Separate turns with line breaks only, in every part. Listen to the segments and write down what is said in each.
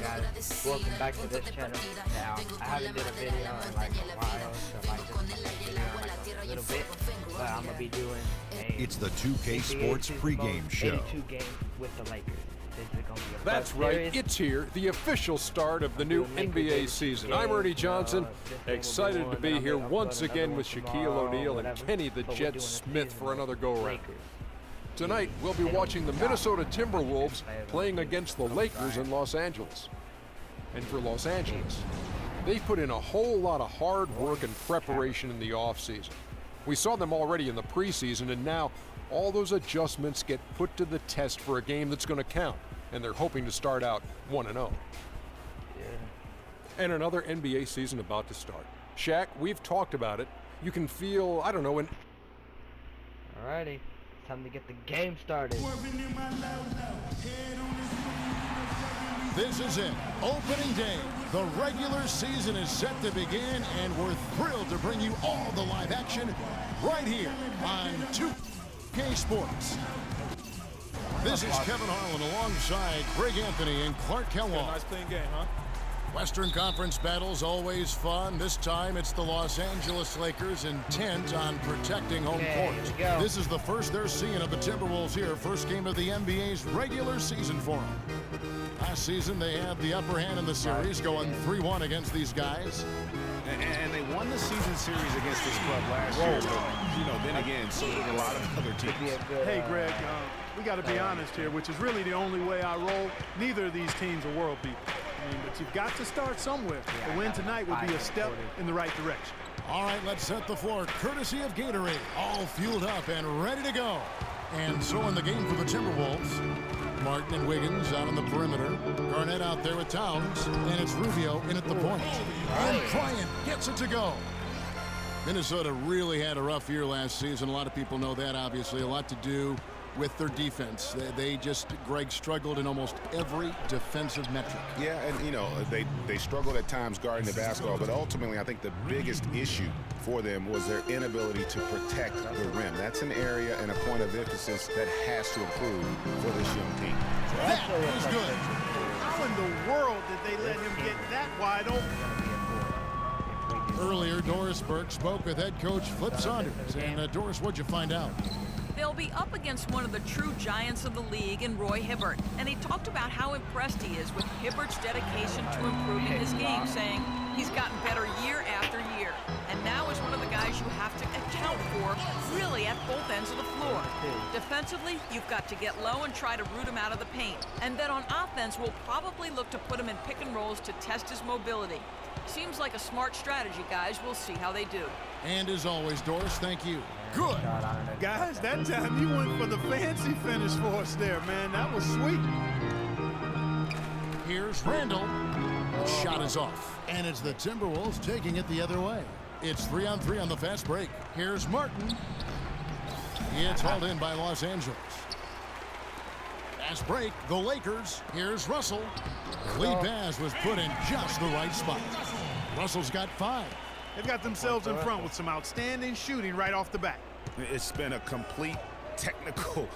guys? Welcome back to this channel. Now, I haven't did a video in like a while, so like just video in like a little bit, but I'm gonna be doing a
It's the 2K Sports pregame show.
82 game with the Lakers. This is gonna be a
That's
fun
right,
series.
it's here, the official start of the new NBA season. I'm Ernie Johnson, excited to be here once again with Shaquille O'Neal and Kenny the Jet Smith for another go-around. Tonight, we'll be watching the Minnesota Timberwolves playing against the Lakers in Los Angeles. And for Los Angeles, they put in a whole lot of hard work and preparation in the offseason. We saw them already in the preseason, and now all those adjustments get put to the test for a game that's going to count, and they're hoping to start out 1-0. And another NBA season about to start. Shaq, we've talked about it. You can feel, I don't know, an...
Alrighty, time to get the game started.
This is it, opening day. The regular season is set to begin, and we're thrilled to bring you all the live action right here on 2K Sports. This is Kevin Harlan alongside Greg Anthony and Clark Kellogg.
Nice clean game, huh?
Western Conference battles always fun. This time it's the Los Angeles Lakers intent on protecting home court. This is the first they're seeing of the Timberwolves here. First game of the NBA's regular season for them. Last season they had the upper hand in the series, going 3-1 against these guys.
And they won the season series against this club last year, but, you know, then again, so did a lot of other teams.
Hey, Greg, we got to be honest here, which is really the only way I roll. Neither of these teams are world beaters. I mean, but you've got to start somewhere. A win tonight would be a step in the right direction.
All right, let's set the floor. Courtesy of Gatorade, all fueled up and ready to go. And so in the game for the Timberwolves, Martin and Wiggins out on the perimeter. Garnett out there with Towns, and it's Rubio in at the point. And Bryant gets it to go. Minnesota really had a rough year last season. A lot of people know that, obviously. A lot to do with their defense. They just, Greg, struggled in almost every defensive metric.
Yeah, and, you know, they struggled at times guarding the basketball, but ultimately I think the biggest issue for them was their inability to protect the rim. That's an area and a point of emphasis that has to improve for this young team.
That was good.
How in the world did they let him get that wide open?
Earlier, Doris Burke spoke with head coach Flip Saunders. And Doris, what'd you find out?
They'll be up against one of the true giants of the league in Roy Hibbert, and he talked about how impressed he is with Hibbert's dedication to improving his game, saying he's gotten better year after year, and now is one of the guys you have to account for really at both ends of the floor. Defensively, you've got to get low and try to root him out of the paint, and then on offense, we'll probably look to put him in pick and rolls to test his mobility. Seems like a smart strategy, guys. We'll see how they do.
And as always, Doris, thank you. Good.
Guys, that time you went for the fancy finish for us there, man. That was sweet.
Here's Randall. Shot is off. And it's the Timberwolves taking it the other way. It's 3-on-3 on the fast break. Here's Martin. It's hauled in by Los Angeles. Fast break, the Lakers. Here's Russell. The lead pass was put in just the right spot. Russell's got 5.
They've got themselves in front with some outstanding shooting right off the bat.
It's been a complete technical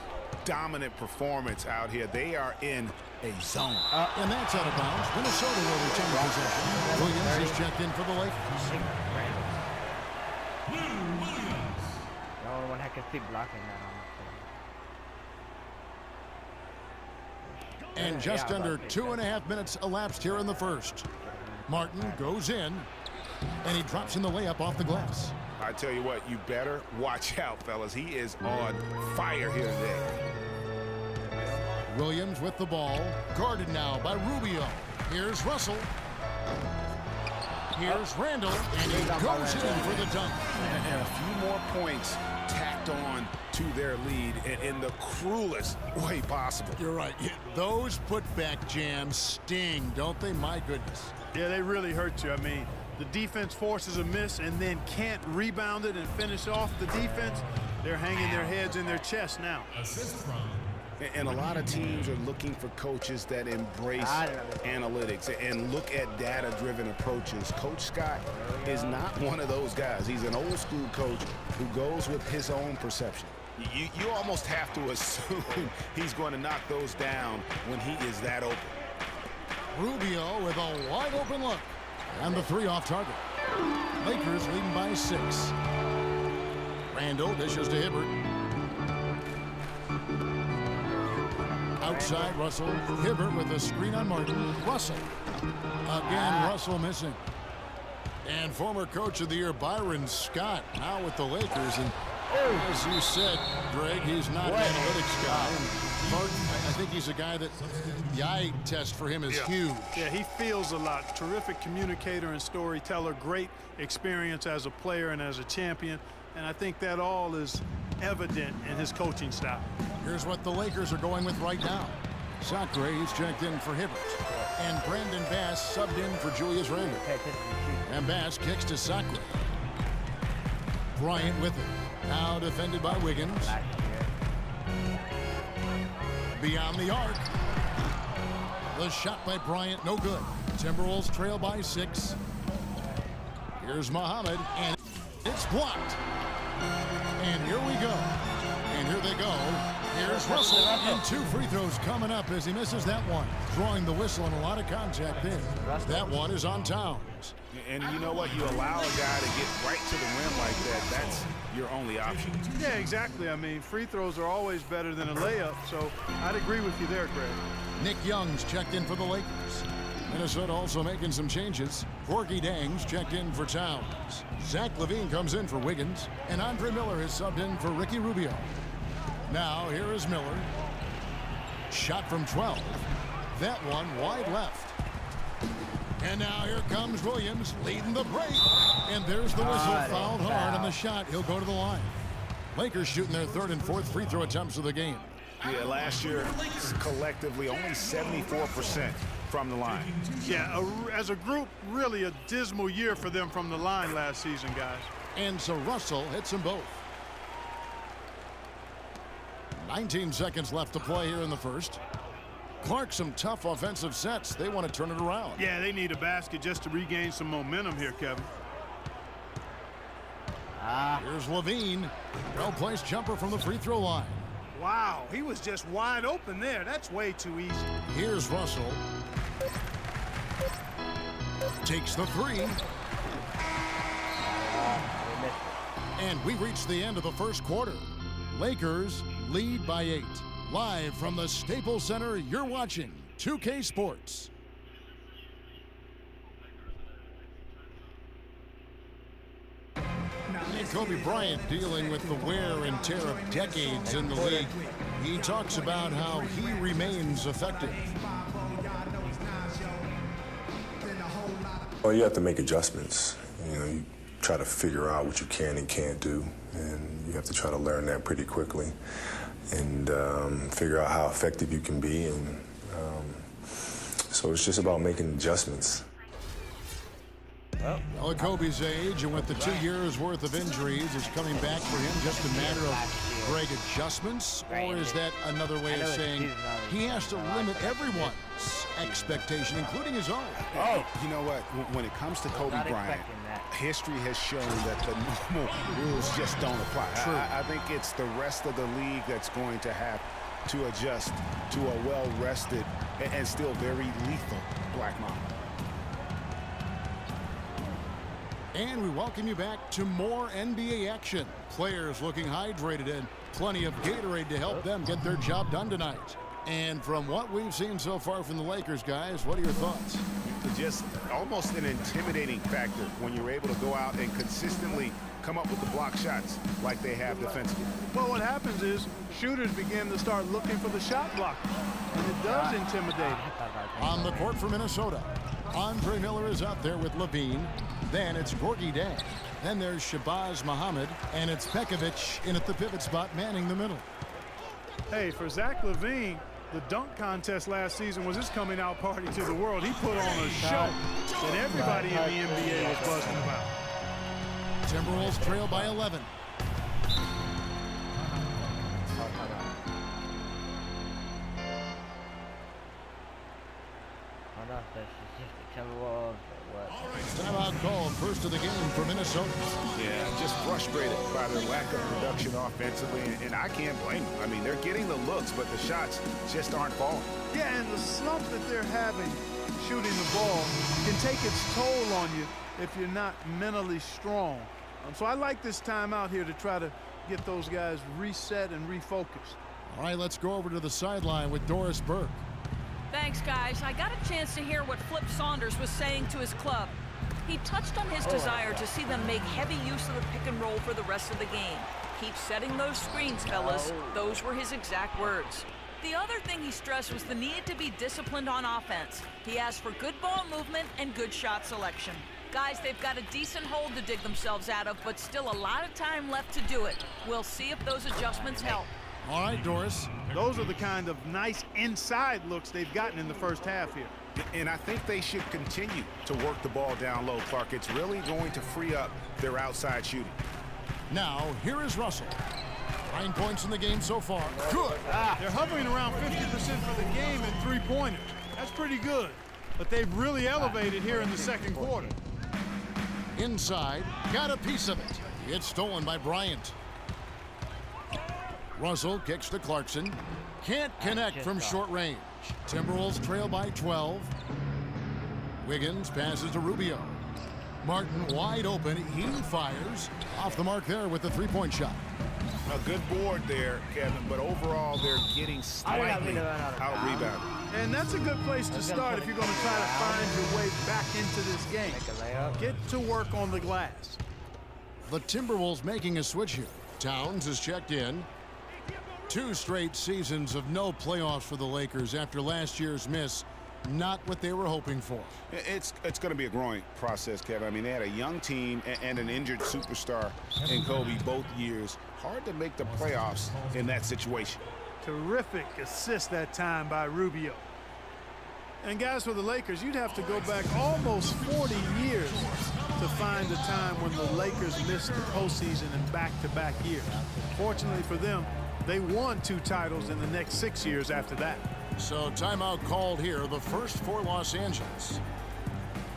dominant performance out here. They are in a zone.
And that's out of bounds. Minnesota will retain possession. Williams is checked in for the Lakers.
The only one I can see blocking that on.
And just under 2.5 minutes elapsed here in the first. Martin goes in, and he drops in the layup off the glass.
I tell you what, you better watch out, fellas. He is on fire here today.
Williams with the ball, guarded now by Rubio. Here's Russell. Here's Randall, and he goes in for the dunk.
And a few more points tacked on to their lead in the cruelest way possible.
You're right. Those putback jams sting, don't they? My goodness.
Yeah, they really hurt you. I mean, the defense forces a miss and then can't rebound it and finish off the defense. They're hanging their heads in their chest now.
And a lot of teams are looking for coaches that embrace analytics and look at data-driven approaches. Coach Scott is not one of those guys. He's an old-school coach who goes with his own perception. You almost have to assume he's going to knock those down when he is that open.
Rubio with a wide open look. And the three off target. Lakers leading by 6. Randall dishes to Hibbert. Outside Russell. Hibbert with a screen on Martin. Russell. Again, Russell missing. And former coach of the year Byron Scott now with the Lakers. And as you said, Greg, he's not an analytics guy. Martin, I think he's a guy that the eye test for him is huge.
Yeah, he feels a lot. Terrific communicator and storyteller. Great experience as a player and as a champion. And I think that all is evident in his coaching style.
Here's what the Lakers are going with right now. Sacre, he's checked in for Hibbert. And Brandon Bass subbed in for Julius Randle. And Bass kicks to Sacre. Bryant with it. Now defended by Wiggins. Beyond the arc. The shot by Bryant, no good. Timberwolves trail by 6. Here's Muhammad, and it's blocked. And here we go. And here they go. Here's Russell, and 2 free throws coming up as he misses that one. Drawing the whistle and a lot of contact there. That one is on Towns.
And you know what? You allow a guy to get right to the rim like that. That's your only option.
Yeah, exactly. I mean, free throws are always better than a layup, so I'd agree with you there, Greg.
Nick Young's checked in for the Lakers. Minnesota also making some changes. Corky Dang's checked in for Towns. Zach LaVine comes in for Wiggins. And Andre Miller is subbed in for Ricky Rubio. Now, here is Miller. Shot from 12. That one wide left. And now here comes Williams leading the break. And there's the whistle, fouled hard on the shot. He'll go to the line. Lakers shooting their 3rd and 4th free throw attempts of the game.
Yeah, last year, collectively, only 74% from the line.
Yeah, as a group, really a dismal year for them from the line last season, guys.
And so Russell hits them both. 19 seconds left to play here in the first. Clark, some tough offensive sets. They want to turn it around.
Yeah, they need a basket just to regain some momentum here, Kevin.
Here's Levine. Well-placed jumper from the free throw line.
Wow, he was just wide open there. That's way too easy.
Here's Russell. Takes the 3. And we reach the end of the first quarter. Lakers lead by 8. Live from the Staples Center, you're watching 2K Sports. And Kobe Bryant dealing with the wear and tear of decades in the league. He talks about how he remains effective.
Well, you have to make adjustments. You know, you try to figure out what you can and can't do, and you have to try to learn that pretty quickly and figure out how effective you can be. And so it's just about making adjustments.
Well, at Kobe's age and with the 2 years worth of injuries, is coming back for him just a matter of Greg adjustments, or is that another way of saying he has to limit everyone's expectation, including his own?
Oh, you know what? When it comes to Kobe Bryant, history has shown that the normal rules just don't apply. I think it's the rest of the league that's going to have to adjust to a well-rested and still very lethal Black Mamba.
And we welcome you back to more NBA action. Players looking hydrated and plenty of Gatorade to help them get their job done tonight. And from what we've seen so far from the Lakers, guys, what are your thoughts?
Just almost an intimidating factor when you're able to go out and consistently come up with the block shots like they have defensively.
Well, what happens is shooters begin to start looking for the shot blocker, and it does intimidate them.
On the court for Minnesota, Andre Miller is out there with Levine. Then it's Gorgie Dang. Then there's Shabazz Muhammad, and it's Pekovic in at the pivot spot, manning the middle.
Hey, for Zach LaVine, the dunk contest last season was his coming out party to the world. He put on a show that everybody in the NBA was buzzing about.
Timberwolves trail by 11. Timeout called, first of the game for Minnesota.
Yeah, just frustrated by their lack of production offensively, and I can't blame them. I mean, they're getting the looks, but the shots just aren't falling.
Yeah, and the slump that they're having shooting the ball can take its toll on you if you're not mentally strong. So I like this timeout here to try to get those guys reset and refocused.
All right, let's go over to the sideline with Doris Burke.
Thanks, guys. I got a chance to hear what Flip Saunders was saying to his club. He touched on his desire to see them make heavy use of the pick and roll for the rest of the game. Keep setting those screens, fellas. Those were his exact words. The other thing he stressed was the need to be disciplined on offense. He asked for good ball movement and good shot selection. Guys, they've got a decent hole to dig themselves out of, but still a lot of time left to do it. We'll see if those adjustments help.
All right, Doris.
Those are the kind of nice inside looks they've gotten in the first half here.
And I think they should continue to work the ball down low, Clark. It's really going to free up their outside shooting.
Now, here is Russell. 9 points in the game so far. Good.
They're hovering around 50% for the game in three-pointers. That's pretty good. But they've really elevated here in the second quarter.
Inside, got a piece of it. It's stolen by Bryant. Russell kicks to Clarkson. Can't connect from short range. Timberwolves trail by 12. Wiggins passes to Rubio. Martin wide open. He fires. Off the mark there with the three-point shot.
A good board there, Kevin, but overall they're getting slightly out-rebounded.
And that's a good place to start if you're going to try to find your way back into this game. Get to work on the glass.
The Timberwolves making a switch here. Towns is checked in. 2 straight seasons of no playoffs for the Lakers after last year's miss. Not what they were hoping for.
It's going to be a growing process, Kevin. I mean, they had a young team and an injured superstar in Kobe both years. Hard to make the playoffs in that situation.
Terrific assist that time by Rubio. And guys, for the Lakers, you'd have to go back almost 40 years to find a time when the Lakers missed the postseason in back-to-back years. Fortunately for them, they won 2 titles in the next 6 years after that.
So timeout called here, the first for Los Angeles.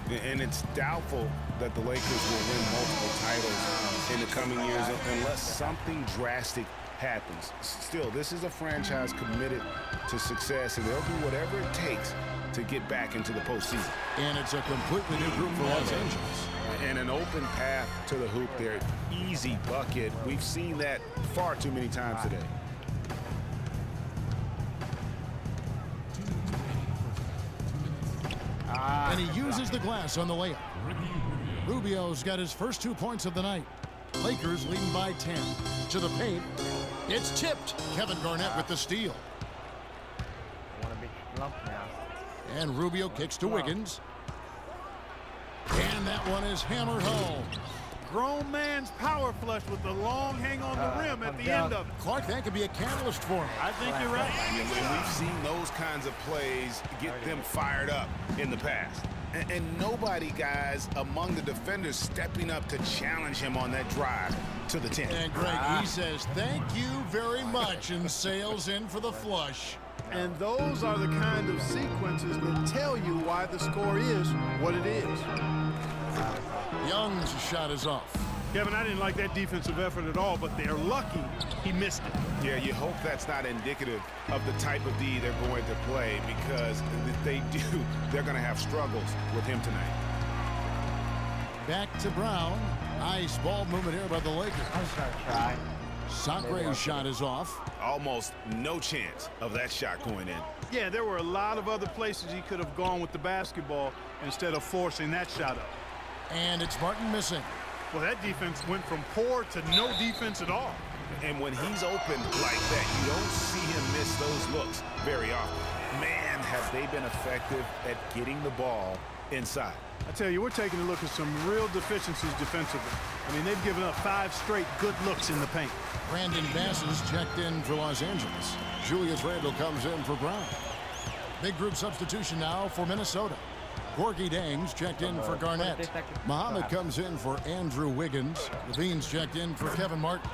And it's doubtful that the Lakers will win multiple titles in the coming years unless something drastic happens. Still, this is a franchise committed to success, and they'll do whatever it takes to get back into the postseason.
And it's a completely new group for Los Angeles.
And an open path to the hoop there. Easy bucket. We've seen that far too many times today.
And he uses the glass on the layup. Rubio's got his first 2 points of the night. Lakers leading by 10. To the paint. It's tipped. Kevin Garnett with the steal. And Rubio kicks to Wiggins. And that one is hammered home.
Grown man's power flush with the long hang on the rim at the end of it.
Clark, that could be a catalyst for him.
I think you're right.
And we've seen those kinds of plays get them fired up in the past. And nobody, guys, among the defenders stepping up to challenge him on that drive to the 10.
And Greg, he says, thank you very much, and sails in for the flush.
And those are the kind of sequences that tell you why the score is what it is.
Young's shot is off.
Kevin, I didn't like that defensive effort at all, but they're lucky he missed it.
Yeah, you hope that's not indicative of the type of D they're going to play, because if they do, they're going to have struggles with him tonight.
Back to Brown. Nice ball movement here by the Lakers.
I'm just going to try.
Sacre's shot is off.
Almost no chance of that shot going in.
Yeah, there were a lot of other places he could have gone with the basketball instead of forcing that shot up.
And it's Martin missing.
Well, that defense went from poor to no defense at all.
And when he's open like that, you don't see him miss those looks very often. Man, have they been effective at getting the ball inside.
I tell you, we're taking a look at some real deficiencies defensively. I mean, they've given up 5 straight good looks in the paint.
Brandon Bass is checked in for Los Angeles. Julius Randle comes in for Brown. Big group substitution now for Minnesota. Gorgie Dangs checked in for Garnett. Muhammad comes in for Andrew Wiggins. Levine's checked in for Kevin Martin.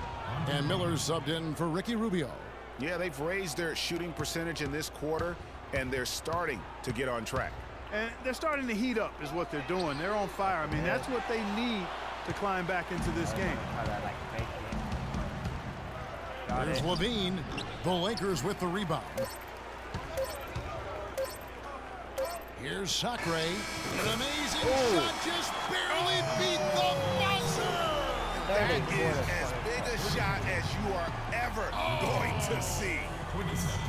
And Miller's subbed in for Ricky Rubio.
Yeah, they've raised their shooting percentage in this quarter, and they're starting to get on track.
And they're starting to heat up is what they're doing. They're on fire. I mean, that's what they need to climb back into this game.
There's Levine. The Lakers with the rebound. Here's Sacre. An amazing shot, just barely beat the buzzer.
That is as big a shot as you are ever going to see.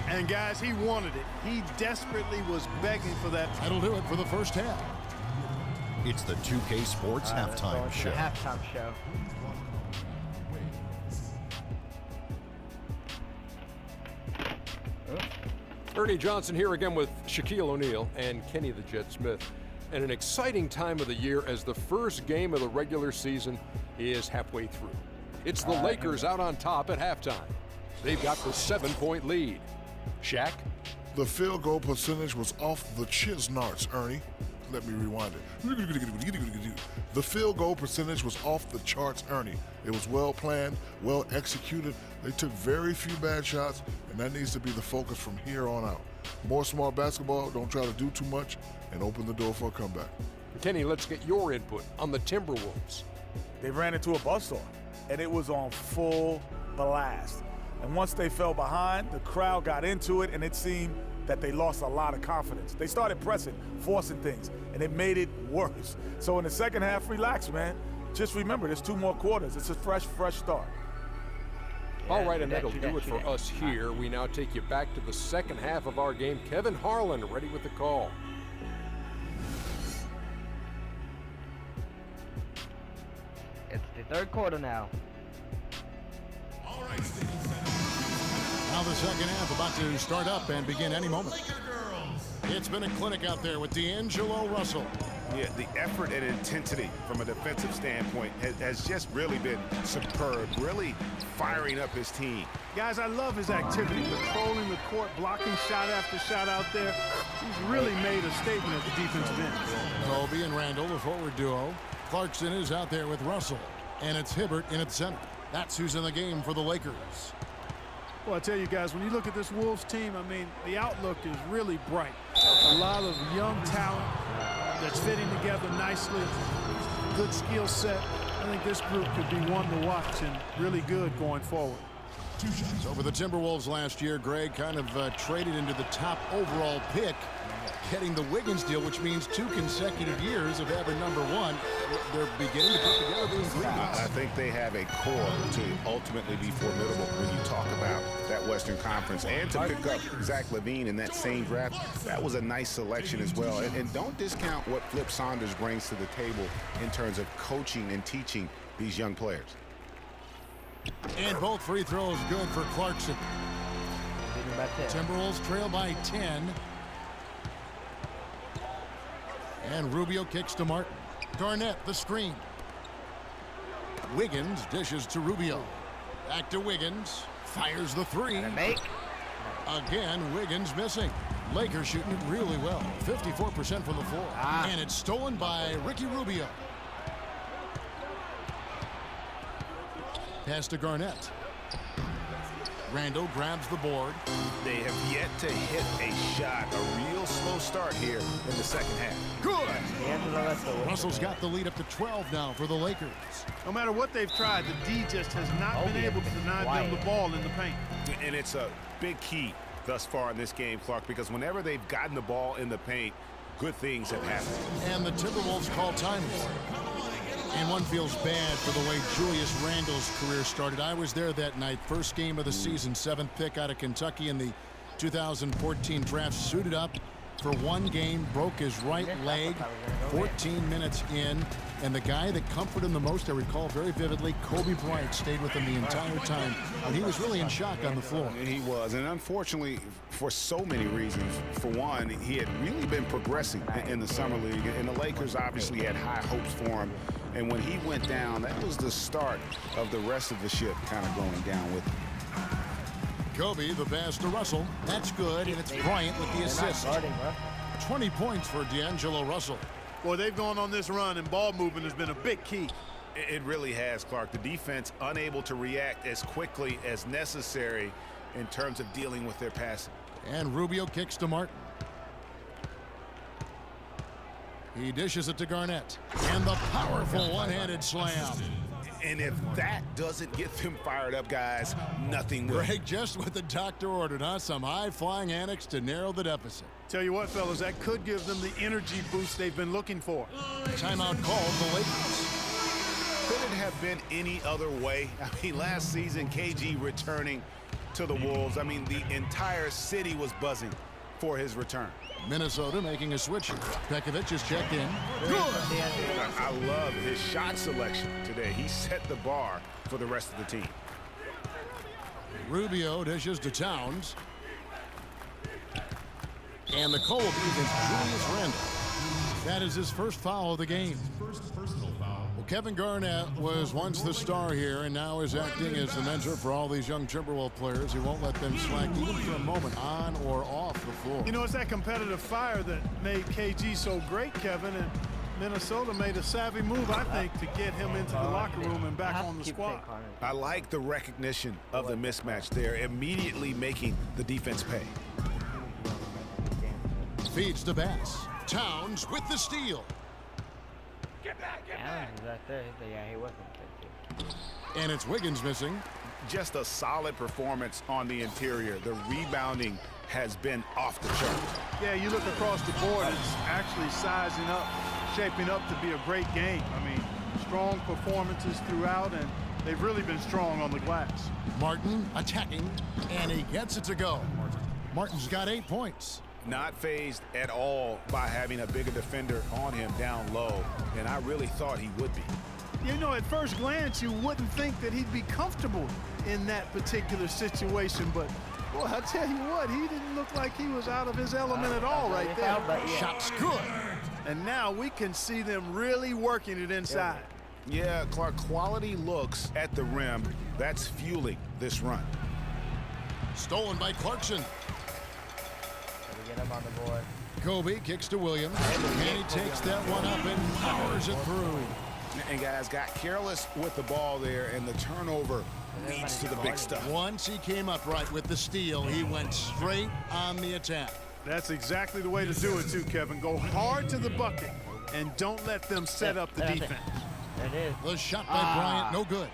And guys, he wanted it. He desperately was begging for that.
That'll do it for the first half.
It's the 2K Sports Halftime Show.
Halftime show.
Ernie Johnson here again with Shaquille O'Neal and Kenny the Jet Smith. And an exciting time of the year as the first game of the regular season is halfway through. It's the Lakers out on top at halftime. They've got the 7-point lead. Shaq?
The field goal percentage was off the Chisnarts, Ernie. Let me rewind it. The field goal percentage was off the charts, Ernie. It was well planned, well executed. They took very few bad shots, and that needs to be the focus from here on out. More smart basketball, don't try to do too much, and open the door for a comeback.
Kenny, let's get your input on the Timberwolves.
They ran into a buzzsaw, and it was on full blast. And once they fell behind, the crowd got into it, and it seemed that they lost a lot of confidence. They started pressing, forcing things, and it made it worse. So in the second half, relax, man. Just remember, there's 2 more quarters. It's a fresh start.
All right, and that'll do it for us here. We now take you back to the second half of our game. Kevin Harlan ready with the call.
It's the third quarter now.
Now the second half about to start up and begin any moment. It's been a clinic out there with D'Angelo Russell.
Yeah, the effort and intensity from a defensive standpoint has just really been superb, really firing up his team.
Guys, I love his activity, patrolling the court, blocking shot after shot out there. He's really made a statement at the defensive end.
Kobe and Randall, the forward duo. Clarkson is out there with Russell, and it's Hibbert in at center. That's who's in the game for the Lakers.
Well, I tell you guys, when you look at this Wolves team, I mean, the outlook is really bright. A lot of young talent that's fitting together nicely. Good skill set. I think this group could be one to watch and really good going forward.
So for the Timberwolves last year, Greg kind of traded into the top overall pick, getting the Wiggins deal, which means 2 consecutive years of having #1. They're beginning to put together the ingredients.
I think they have a core to ultimately be formidable when you talk about that Western Conference. And to pick up Zach LaVine in that same draft, that was a nice selection as well. And don't discount what Flip Saunders brings to the table in terms of coaching and teaching these young players.
And both free throws good for Clarkson. Timberwolves trail by 10. And Rubio kicks to Martin. Garnett, the screen. Wiggins dishes to Rubio. Back to Wiggins. Fires the 3. Again, Wiggins missing. Lakers shooting it really well. 54% from the floor. And it's stolen by Ricky Rubio. Pass to Garnett. Randall grabs the board.
They have yet to hit a shot. A real slow start here in the second half.
Good! Russell's got the lead up to 12 now for the Lakers.
No matter what they've tried, the D just has not been able to deny them the ball in the paint.
And it's a big key thus far in this game, Clark, because whenever they've gotten the ball in the paint, good things have happened.
And the Timberwolves call timeout. And one feels bad for the way Julius Randle's career started. I was there that night, first game of the season, 7th pick out of Kentucky in the 2014 draft. Suited up for one game, broke his right leg 14 minutes in. And the guy that comforted him the most, I recall very vividly, Kobe Bryant stayed with him the entire time. And he was really in shock on the floor.
He was, and unfortunately, for so many reasons. For one, he had really been progressing in the summer league, and the Lakers obviously had high hopes for him. And when he went down, that was the start of the rest of the ship kind of going down with him.
Kobe, the pass to Russell. That's good, and it's Bryant with the assist. 20 points for D'Angelo Russell.
Boy, they've gone on this run, and ball movement has been a big key.
It really has, Clark. The defense unable to react as quickly as necessary in terms of dealing with their passing.
And Rubio kicks to Martin. He dishes it to Garnett. And the powerful one-handed slam.
And if that doesn't get them fired up, guys, nothing will.
Greg, just what the doctor ordered, huh? Some high-flying antics to narrow the deficit.
Tell you what, fellas, that could give them the energy boost they've been looking for.
Timeout called the Lakers.
Could it have been any other way? I mean, last season, KG returning to the Wolves. I mean, the entire city was buzzing for his return.
Minnesota making a switch. Pekovic is checked in. Good.
I love his shot selection today. He set the bar for the rest of the team.
Rubio dishes to Towns. And the call against Julius Randle. That is his first foul of the game. Well, Kevin Garnett was once the star here and now is acting as the mentor for all these young Timberwolves players. He won't let them slack even for a moment on or off the floor.
You know, it's that competitive fire that made KG so great, Kevin, and Minnesota made a savvy move, I think, to get him into the locker room and back on the squad.
I like the recognition of the mismatch there, immediately making the defense pay.
Feeds to Bass. Towns with the steal.
Towns is right there. Yeah, he wasn't.
And it's Wiggins missing.
Just a solid performance on the interior. The rebounding has been off the charts.
Yeah, you look across the board, it's actually sizing up, shaping up to be a great game. I mean, strong performances throughout, and they've really been strong on the glass.
Martin attacking, and he gets it to go. Martin's got 8 points.
Not fazed at all by having a bigger defender on him down low, and I really thought he would be.
You know, at first glance, you wouldn't think that he'd be comfortable in that particular situation, but boy, I tell you what, he didn't look like he was out of his element at all right there.
Shot's good.
And now we can see them really working it inside.
Yeah, Clark, quality looks at the rim. That's fueling this run.
Stolen by Clarkson.
Get him on the board.
Kobe kicks to Williams, and he takes that one up and powers it through.
And guys got careless with the ball there, and the turnover leads to the big stuff.
Once he came up right with the steal, he went straight on the attack.
That's exactly the way to do it too, Kevin. Go hard to the bucket and don't let them set up the defense.
There it is.
The shot by Bryant, no good.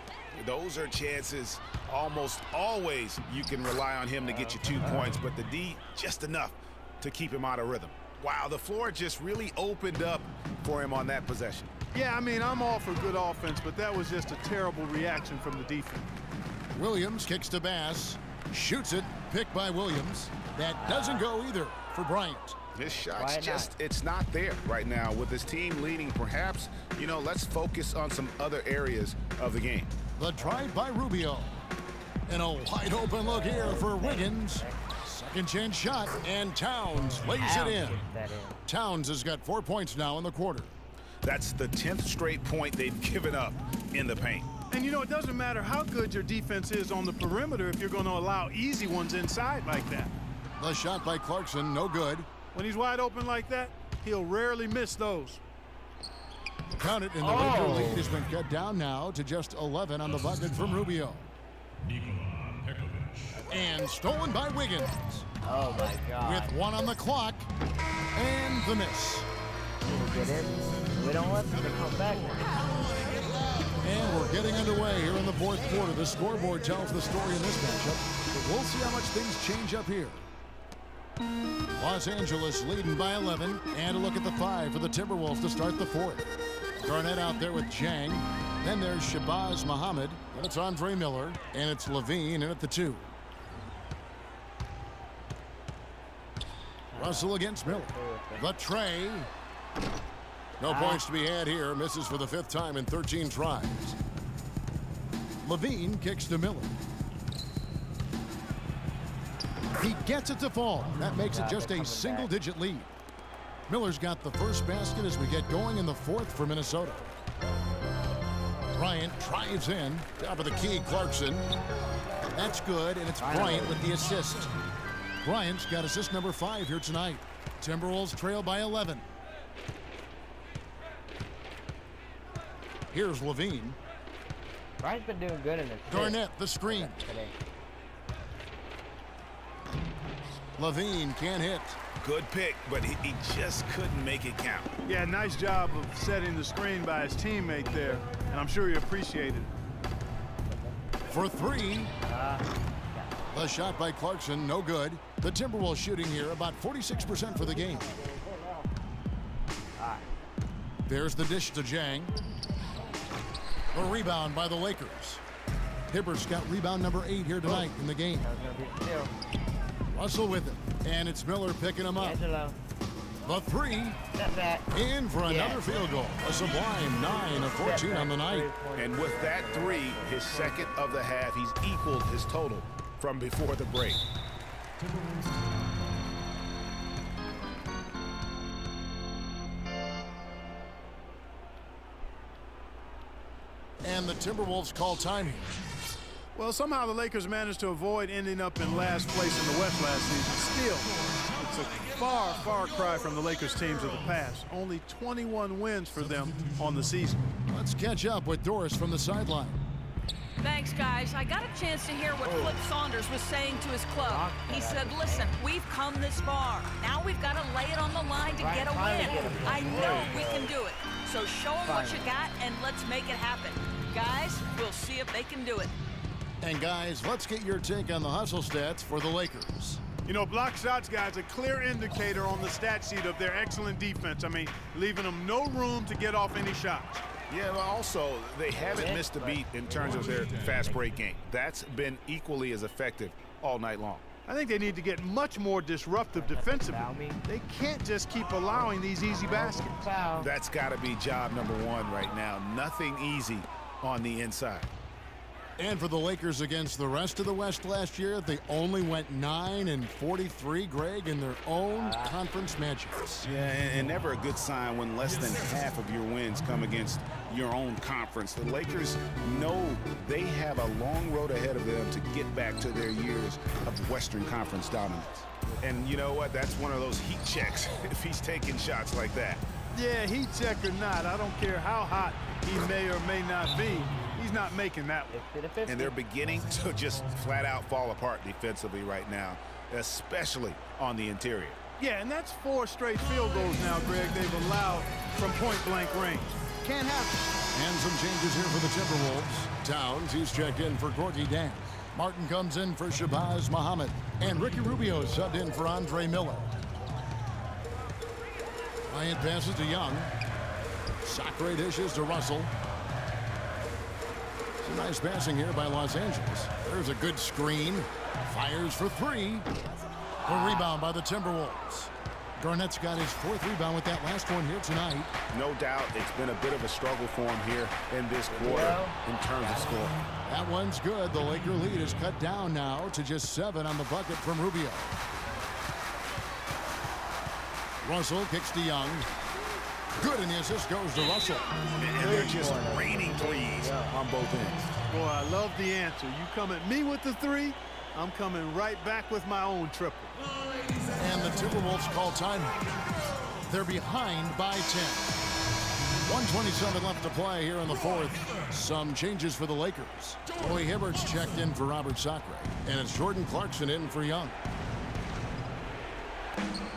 Those are chances almost always you can rely on him to get you 2 points, but the D just enough to keep him out of rhythm. Wow, the floor just really opened up for him on that possession.
Yeah, I mean, I'm all for good offense, but that was just a terrible reaction from the defense.
Williams kicks to Bass, shoots it, picked by Williams. That doesn't go either for Bryant.
His shot's it's not there right now with his team leading. Perhaps, you know, let's focus on some other areas of the game.
The drive by Rubio. And a wide open look here for Wiggins. Second chance shot, and Towns lays it in. Towns has got 4 points now in the quarter.
That's the 10th straight point they've given up in the paint.
And you know, it doesn't matter how good your defense is on the perimeter if you're going to allow easy ones inside like that.
The shot by Clarkson, no good.
When he's wide open like that, he'll rarely miss those.
Count it, and the Laker lead has been cut down now to just 11 on the bucket from Rubio. And stolen by Wiggins.
Oh my God.
With 1 on the clock, and the miss.
Get in. We don't want them to come back now.
And we're getting underway here in the fourth quarter. The scoreboard tells the story in this matchup, but we'll see how much things change up here. Los Angeles leading by 11, and a look at the 5 for the Timberwolves to start the fourth. Garnett out there with Jang. Then there's Shabazz Muhammad, and it's Andre Miller, and it's Levine in at the 2. Russell against Miller. The tray. No points to be had here. Misses for the 5th time in 13 tries. Levine kicks to Miller. He gets it to fall. That makes it just a single-digit lead. Miller's got the first basket as we get going in the 4th for Minnesota. Bryant drives in. Top of the key, Clarkson. That's good, and it's Bryant with the assist. Bryant's got assist number 5 here tonight. Timberwolves trail by 11. Here's Levine.
Bryant's been doing good in this.
Garnett, the screen.
Today.
Levine can't hit.
Good pick, but he just couldn't make it count.
Yeah, nice job of setting the screen by his teammate there, and I'm sure he appreciated it.
For 3. The shot by Clarkson, no good. The Timberwolves shooting here about 46% for the game. There's the dish to Jang. The rebound by the Lakers. Hibbert's got rebound number 8 here tonight in the game. Russell with it. And it's Miller picking him up. The three. In for another field goal. A sublime 9 of 14 on the night.
And with that three, his second of the half, he's equaled his total from before the break.
And the Timberwolves call time here.
Well, somehow the Lakers managed to avoid ending up in last place in the West last season. Still, it's a far, far cry from the Lakers teams of the past. Only 21 wins for them on the season.
Let's catch up with Doris from the sideline.
Thanks, guys. I got a chance to hear what Flip Saunders was saying to his club. He said, listen, we've come this far. Now we've got to lay it on the line to get a win. I know we can do it. So show them what you got and let's make it happen. Guys, we'll see if they can do it.
And guys, let's get your take on the hustle stats for the Lakers.
You know, block shots, guys, a clear indicator on the stat sheet of their excellent defense. I mean, leaving them no room to get off any shots.
Yeah, but also, they haven't missed a beat in terms of their fast break game. That's been equally as effective all night long.
I think they need to get much more disruptive defensively. They can't just keep allowing these easy baskets.
That's got to be job number 1 right now. Nothing easy on the inside.
And for the Lakers against the rest of the West last year, they only went 9-43, Greg, in their own conference matchups.
Yeah, and never a good sign when less than half of your wins come against your own conference. The Lakers know they have a long road ahead of them to get back to their years of Western Conference dominance. And you know what? That's one of those heat checks if he's taking shots like that.
Yeah, heat check or not, I don't care how hot he may or may not be. He's not making that one.
And they're beginning to just flat out fall apart defensively right now, especially on the interior.
Yeah, and that's 4 straight field goals now, Greg, they've allowed from point-blank range. Can't happen.
And some changes here for the Timberwolves. Towns, he's checked in for Gorgie Dan. Martin comes in for Shabazz Muhammad. And Ricky Rubio subbed in for Andre Miller. Bryant passes to Young. Sacre dishes to Russell. Some nice passing here by Los Angeles. There's a good screen. Fires for 3. A rebound by the Timberwolves. Garnett's got his 4th rebound with that last one here tonight.
No doubt it's been a bit of a struggle for him here in this quarter in terms of scoring.
That one's good. The Laker lead is cut down now to just 7 on the bucket from Rubio. Russell kicks to Young. Good, and the assist goes to Russell.
And they're just raining threes on both ends.
Boy, I love the answer. You come at me with the 3, I'm coming right back with my own triple.
And the Timberwolves call time. They're behind by 10. 1:27 left to play here in the 4th. Some changes for the Lakers. Roy Hibbert's checked in for Robert Sacre. And it's Jordan Clarkson in for Young.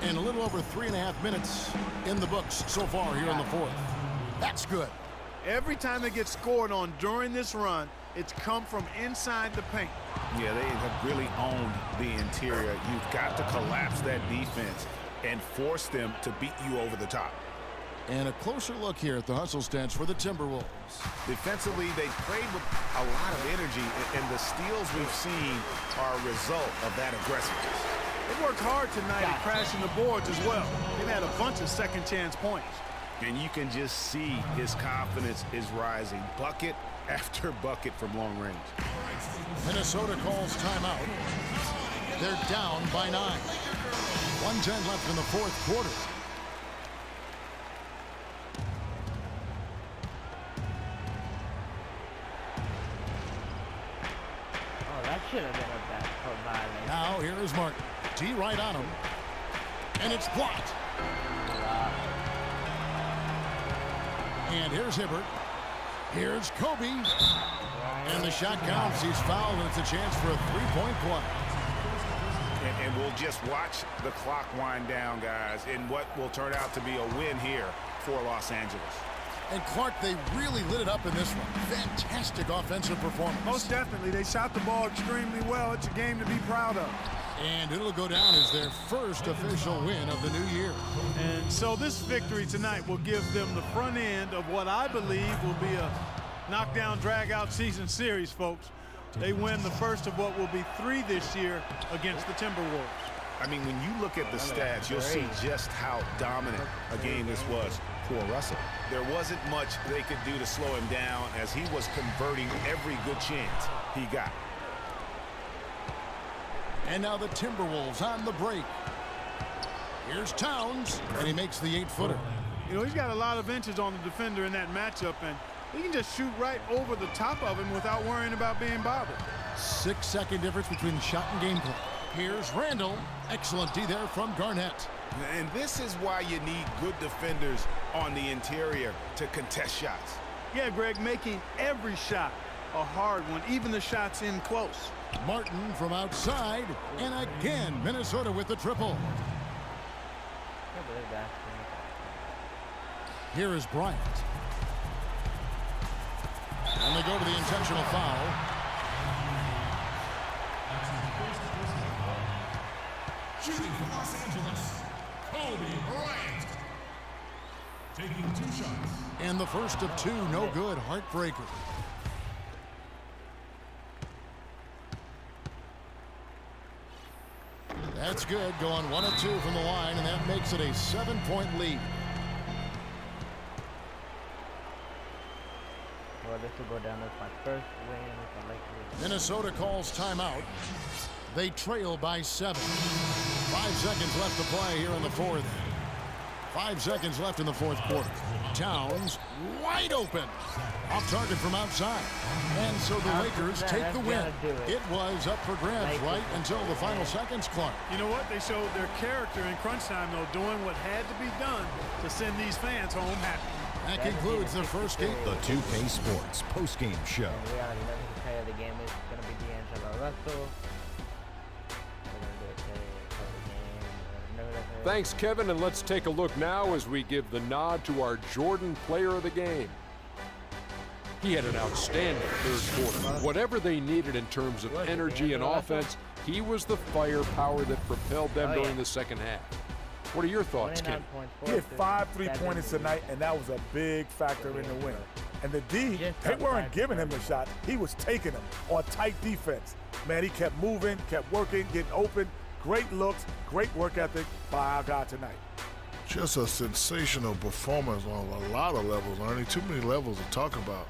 And a little over 3.5 minutes in the books so far here in the 4th. That's good.
Every time they get scored on during this run, it's come from inside the paint.
Yeah, they have really owned the interior. You've got to collapse that defense and force them to beat you over the top.
And a closer look here at the hustle stats for the Timberwolves.
Defensively, they played with a lot of energy, and the steals we've seen are a result of that aggressiveness.
They worked hard tonight at crashing the boards as well. They've had a bunch of second chance points.
And you can just see his confidence is rising. Bucket after bucket from long range.
Minnesota calls timeout. They're down by 9. 1:10 left in the 4th quarter.
Oh, that should have been a bad violation.
Now here is Martin. T right on him. And it's blocked. And here's Hibbert. Here's Kobe. And the shot counts. He's fouled, and it's a chance for a 3-point play.
And we'll just watch the clock wind down, guys, in what will turn out to be a win here for Los Angeles.
And Clark, they really lit it up in this one. Fantastic offensive performance.
Most definitely. They shot the ball extremely well. It's a game to be proud of.
And it'll go down as their first official win of the new year.
And so this victory tonight will give them the front end of what I believe will be a knockdown, drag-out season series, folks. They win the first of what will be 3 this year against the Timberwolves.
I mean, when you look at the stats, you'll see just how dominant a game this was for Russell. There wasn't much they could do to slow him down as he was converting every good chance he got.
And now the Timberwolves on the break. Here's Towns, and he makes the 8-footer.
You know, he's got a lot of inches on the defender in that matchup, and he can just shoot right over the top of him without worrying about being bothered.
6-second difference between shot and gameplay. Here's Randall. Excellent D there from Garnett.
And this is why you need good defenders on the interior to contest shots.
Yeah, Greg, making every shot a hard one, even the shots in close.
Martin from outside, and again, Minnesota with the triple. Here is Bryant. And they go to the intentional foul.
Shooting for Los Angeles, Kobe Bryant. Taking 2 shots.
And the first of 2, no good, heartbreaker. That's good, going 1 of 2 from the line, and that makes it a 7-point lead.
Well, this will go down as my first win with the Lakers.
Minnesota calls timeout. They trail by 7. 5 seconds left to play here in the fourth. 5 seconds left in the fourth quarter. Towns wide open. Off target from outside. And so the Lakers take the win. It was up for grabs right until the final seconds, Clark.
You know what? They showed their character in crunch time, though, doing what had to be done to send these fans home happy.
That concludes the first game.
The 2K Sports postgame show.
And we already know who the player of the game is. It's going to be D'Angelo Russell.
Thanks, Kevin, and let's take a look now as we give the nod to our Jordan player of the game. He had an outstanding third quarter. Whatever they needed in terms of energy and offense, he was the firepower that propelled them during the second half. What are your thoughts, Kim?
He had 5 3-pointers tonight, and that was a big factor in the win. And the D, they weren't giving him the shot. He was taking them on tight defense. Man, he kept moving, kept working, getting open. Great looks, great work ethic by our guy tonight.
Just a sensational performance on a lot of levels, Ernie. Too many levels to talk about.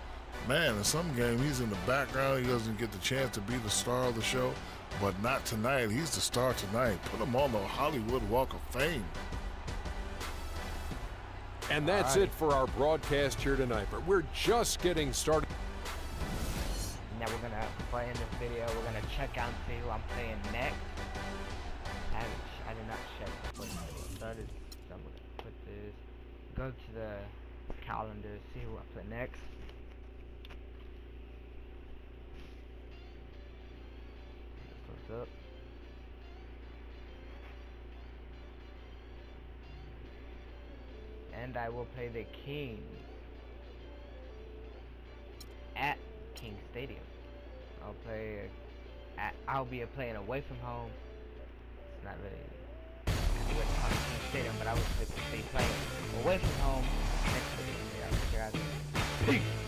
Man, in some game, he's in the background. He doesn't get the chance to be the star of the show, but not tonight. He's the star tonight. Put him on the Hollywood Walk of Fame.
And that's it for our broadcast here tonight, but we're just getting started.
Now we're going to play in this video. We're going to check out and see who I'm playing next. I did not check before the video started, so I'm going to put this, go to the calendar, see who I play next. What's up? And I will play the Kings at King Stadium. I'll be playing away from home. It's not really away from King Stadium, but I will be playing away from home next week. Peace.